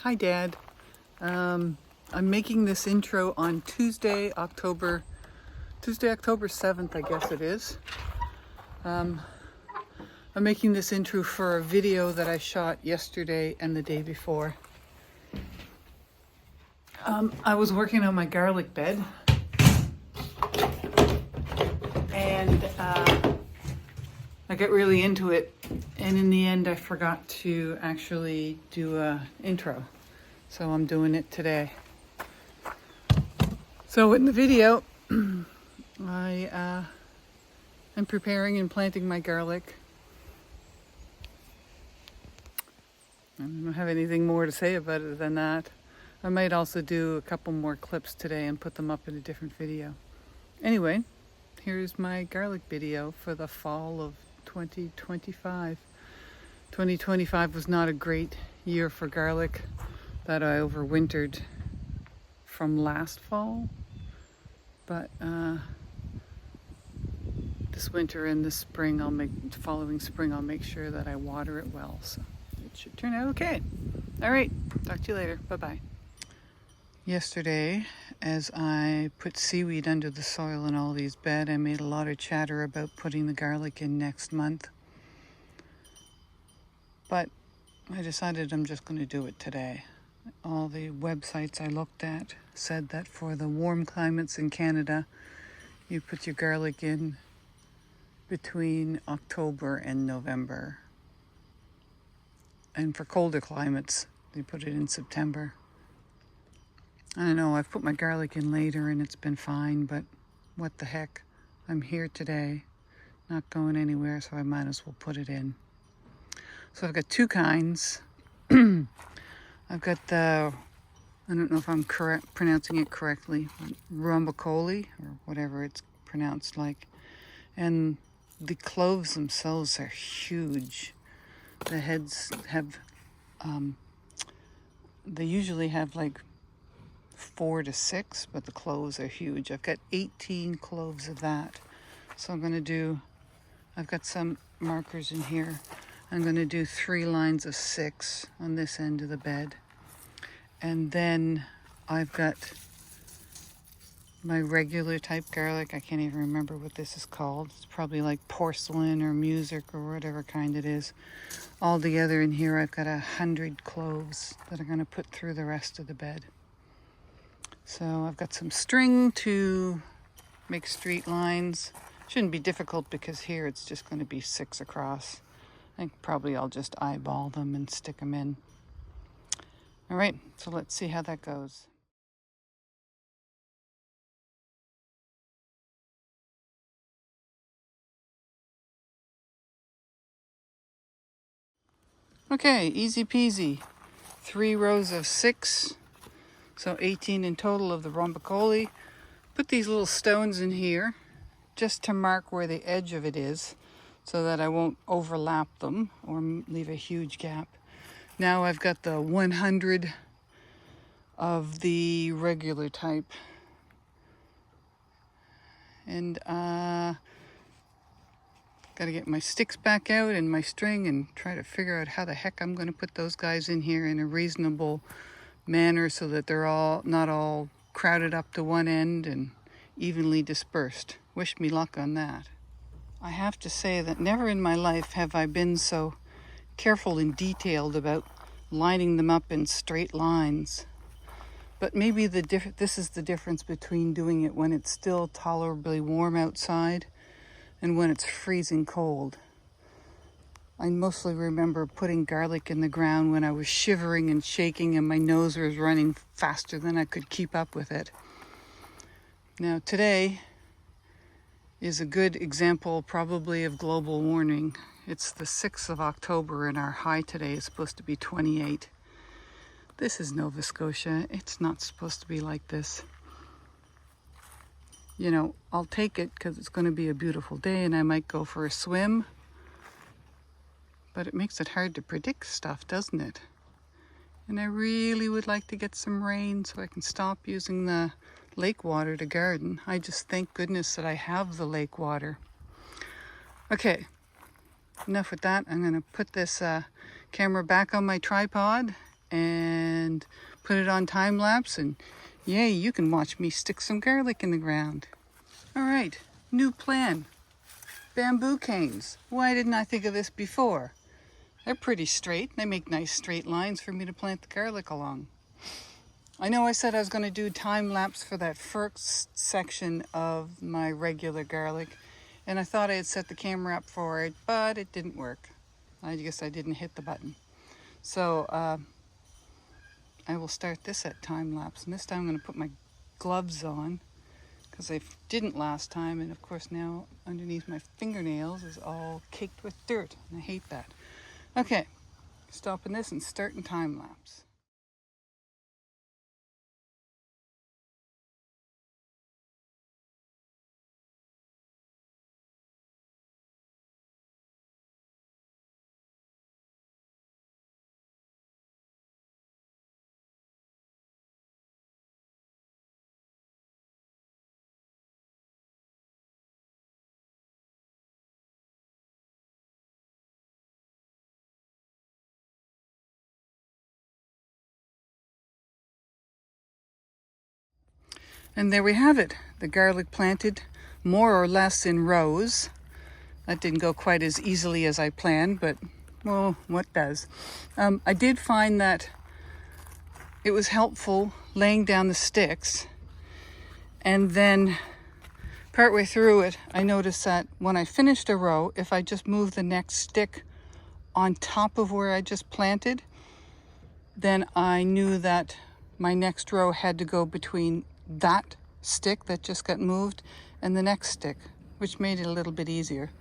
Hi, Dad. I'm making this intro on Tuesday, October 7th, I guess it is. I'm making this intro for a video that I shot yesterday and the day before. I was working on my garlic bed, and I got really into it, and in the end I forgot to actually do a intro. So I'm doing it today. So in the video, I am preparing and planting my garlic. I don't have anything more to say about it than that. I might also do a couple more clips today and put them up in a different video. Anyway, here's my garlic video for the fall of 2025. 2025 was not a great year for garlic, that I overwintered from last fall. But this winter and this spring, the following spring, I'll make sure that I water it well. So it should turn out okay. All right, talk to you later. Bye-bye. Yesterday, as I put seaweed under the soil in all these beds, I made a lot of chatter about putting the garlic in next month. But I decided I'm just going to do it today. All the websites I looked at said that for the warm climates in Canada, you put your garlic in between October and November. And for colder climates, you put it in September. I don't know, I've put my garlic in later and it's been fine, but what the heck? I'm here today, not going anywhere, so I might as well put it in. So I've got two kinds. I've got the, I don't know if I'm pronouncing it correctly, Rombicoli, or whatever it's pronounced like. And the cloves themselves are huge. The heads have, they usually have like 4 to 6, but the cloves are huge. I've got 18 cloves of that. So I've got some markers in here. I'm going to do 3 lines of 6 on this end of the bed. And then I've got my regular type garlic. I can't even remember what this is called. It's probably like porcelain or music or whatever kind it is. All together in here, I've got 100 cloves that I'm going to put through the rest of the bed. So I've got some string to make straight lines. Shouldn't be difficult because here it's just going to be 6 across. I think probably I'll just eyeball them and stick them in. All right, so let's see how that goes. Okay, easy peasy. 3 rows of 6, so 18 in total of the Rombicoli. Put these little stones in here just to mark where the edge of it is so that I won't overlap them or leave a huge gap. Now I've got the 100 of the regular type. And got to get my sticks back out and my string and try to figure out how the heck I'm going to put those guys in here in a reasonable manner so that they're not all crowded up to one end and evenly dispersed. Wish me luck on that. I have to say that never in my life have I been so careful and detailed about lining them up in straight lines. But maybe this is the difference between doing it when it's still tolerably warm outside and when it's freezing cold. I mostly remember putting garlic in the ground when I was shivering and shaking and my nose was running faster than I could keep up with it. Now today is a good example probably of global warming. It's the 6th of October and our high today is supposed to be 28. This is Nova Scotia. It's not supposed to be like this. You know, I'll take it because it's going to be a beautiful day and I might go for a swim. But it makes it hard to predict stuff, doesn't it? And I really would like to get some rain so I can stop using the lake water to garden. I just thank goodness that I have the lake water. Okay, enough with that. I'm going to put this camera back on my tripod and put it on time lapse, and yay, you can watch me stick some garlic in the ground. All right, new plan. Bamboo canes. Why didn't I think of this before? They're pretty straight. They make nice straight lines for me to plant the garlic along. I know I said I was going to do time lapse for that first section of my regular garlic, and I thought I had set the camera up for it, but it didn't work. I guess I didn't hit the button. So I will start this at time lapse, and this time I'm going to put my gloves on because they didn't last time, and of course now underneath my fingernails is all caked with dirt, and I hate that. Okay, stopping this and starting time lapse. And there we have it, the garlic planted more or less in rows. That didn't go quite as easily as I planned, but well, what does? I did find that it was helpful laying down the sticks, and then partway through it, I noticed that when I finished a row, if I just moved the next stick on top of where I just planted, then I knew that my next row had to go between that stick that just got moved and the next stick, which made it a little bit easier.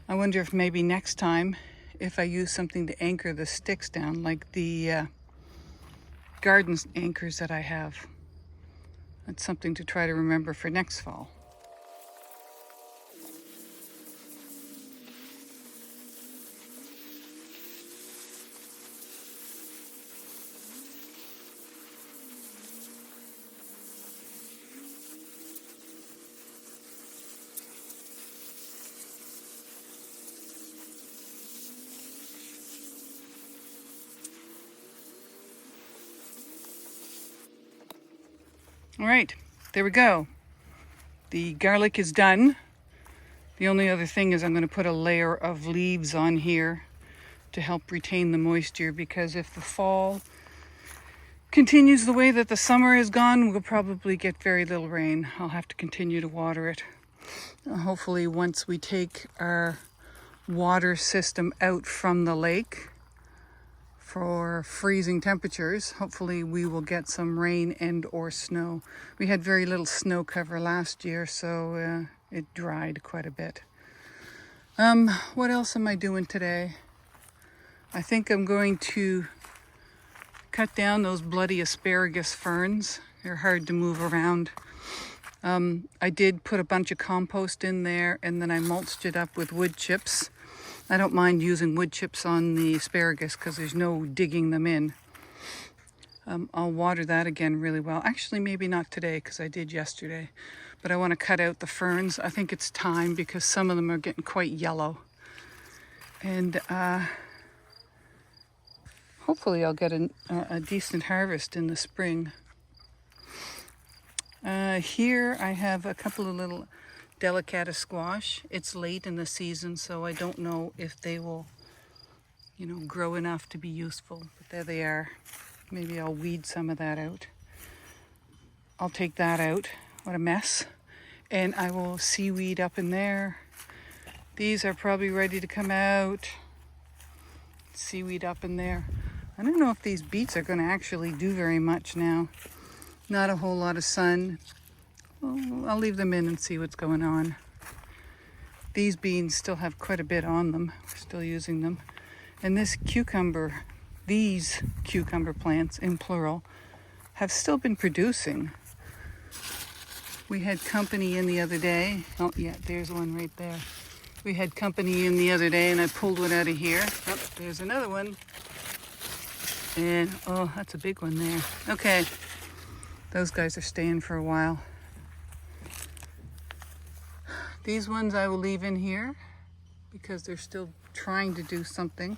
I wonder if maybe next time, if I use something to anchor the sticks down, like the garden anchors that I have. That's something to try to remember for next fall. All right, there we go. The garlic is done. The only other thing is I'm going to put a layer of leaves on here to help retain the moisture, because if the fall continues the way that the summer has gone, we'll probably get very little rain. I'll have to continue to water it. Hopefully once we take our water system out from the lake for freezing temperatures, hopefully we will get some rain and or snow. We had very little snow cover last year, so it dried quite a bit. What else am I doing today? I think I'm going to cut down those bloody asparagus ferns. They're hard to move around. I did put a bunch of compost in there, and then I mulched it up with wood chips. I don't mind using wood chips on the asparagus because there's no digging them in. I'll water that again really well. Actually, maybe not today because I did yesterday. But I want to cut out the ferns. I think it's time because some of them are getting quite yellow. And hopefully I'll get a decent harvest in the spring. Here I have a couple of little delicata squash. It's late in the season, so I don't know if they will, grow enough to be useful. But there they are. Maybe I'll weed some of that out. I'll take that out. What a mess. And I will seaweed up in there. These are probably ready to come out. Seaweed up in there. I don't know if these beets are going to actually do very much now. Not a whole lot of sun. Well, I'll leave them in and see what's going on. These beans still have quite a bit on them. We're still using them. And these cucumber plants, in plural, have still been producing. We had company in the other day. Oh, yeah, there's one right there. We had company in the other day, and I pulled one out of here. Oh, there's another one. And, oh, that's a big one there. Okay, those guys are staying for a while. These ones I will leave in here because they're still trying to do something.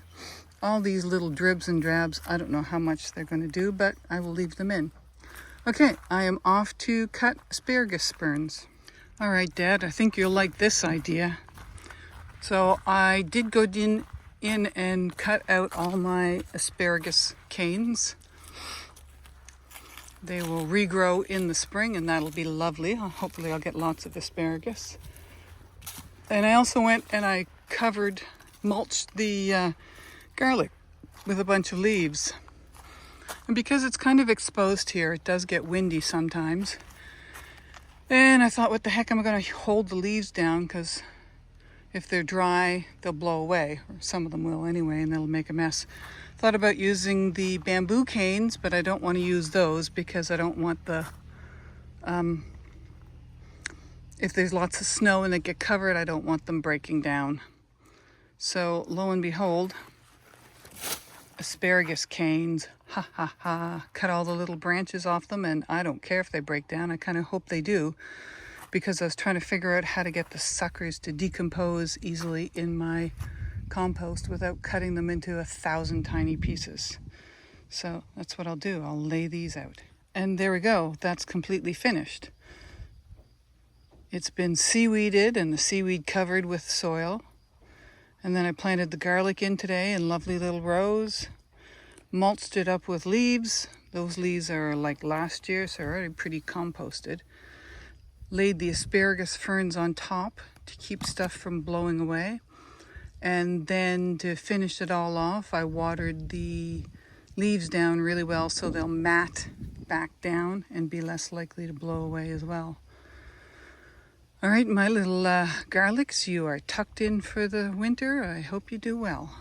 all these little dribs and drabs, I don't know how much they're going to do, but I will leave them in. Okay, I am off to cut asparagus spurns. All right, Dad, I think you'll like this idea. So I did go in and cut out all my asparagus canes. They will regrow in the spring, and that'll be lovely. Hopefully I'll get lots of asparagus. And I also went and I mulched the garlic with a bunch of leaves. And because it's kind of exposed here, it does get windy sometimes. And I thought, what the heck, am I going to hold the leaves down, because if they're dry, they'll blow away, or some of them will anyway, and they'll make a mess. Thought about using the bamboo canes, but I don't want to use those because I don't want the, if there's lots of snow and they get covered, I don't want them breaking down. So lo and behold, asparagus canes, ha ha ha, cut all the little branches off them, and I don't care if they break down. I kind of hope they do, because I was trying to figure out how to get the suckers to decompose easily in my compost without cutting them into 1,000 tiny pieces. So that's what I'll do. I'll lay these out. And there we go. That's completely finished. It's been seaweeded and the seaweed covered with soil. And then I planted the garlic in today in lovely little rows. Mulched it up with leaves. Those leaves are like last year, so already pretty composted. Laid the asparagus ferns on top to keep stuff from blowing away. And then to finish it all off, I watered the leaves down really well so they'll mat back down and be less likely to blow away as well. All right, my little garlics, you are tucked in for the winter. I hope you do well.